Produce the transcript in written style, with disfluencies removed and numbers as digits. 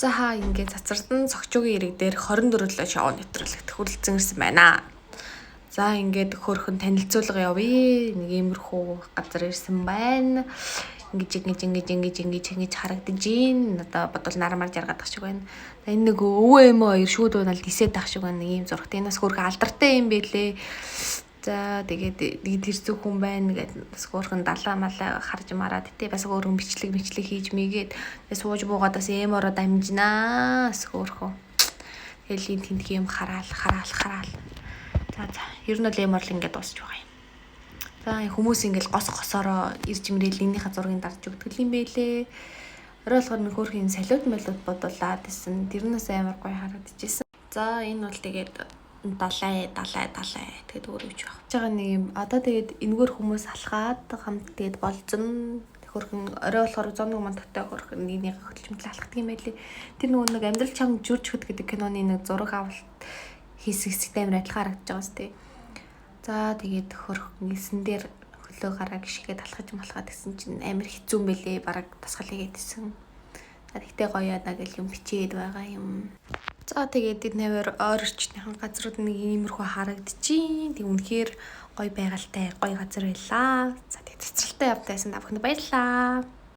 За ингээд цацардан цогчуугийн ирэг дээр 24-өөс шоу нэвтрүүлэгт хүрэлцэн ирсэн байна. За ингээд хөөрхөн танилцуулга явъя. Нэг иймэрхүү газар ирсэн байна. Ингэж харагдаж гин. Одоо бодвол нарамаар жаргаад тах шиг байна. За энэ нэг өвөө эмээ хоёр шүүд унаал дисээд тах шиг байна. Нэг ийм зурагт энэс хөөрхөн алдартай юм байлээ. За тэгээд нэг тэрцүү хүн байна гэдэг бас хөөрхөн далаа малаа харж мараад тий бас өөрөн бичлэг хийж мэйгээд сууж буугаад бас эм ороо дамжинаа бас хөөрхөн тэлийн тэнх юм хараал. За ер нь л эм орол ингээд дуусч байгаа юм. За хүмүүс ингээд госороо ирж мэрэл энийхээ зургийг дарж өгдөг юм байлээ. Орой болохоор нэг хөөрхөн салют бодуулаад исэн. Тэрнээс амар гоё харагдчихсэн. За энэ бол тэгээд далай тэгээд өөрөвч байх. Жага нэг юм одоо тэгээд энэгээр хүмүүс алхаад хамт тэгээд болзон хөрхөн орой болохоор 101 мандаттай хөрхөн нэгнийг хөдөлмөрлө алхдаг юм байлээ. Тэр нөгөө нэг амьдрал чам жүрчхэд гэдэг киноны нэг зураг авалт хийсгсэгтэй амар адилхан харагдаж байгаа сте. За тэгээд хөрхөн эсэн дээр хөлөө гараа гიშгээд алхаж гэсэн чинь амар хэцүү юм байлээ. Бараг тасгал хийгээдсэн. Тэгтээ гоё яана гэл юм бичээд байгаа юм. За тэгээд нэвэр ойрчныхан газрууд нэг иймэрхүү харагдчихин. Тэг үнэхээр гоё байгальтай гоё газар байлаа. За тэгээд цэцэрлэгтэй явтайсан та бүхэнд баярлалаа.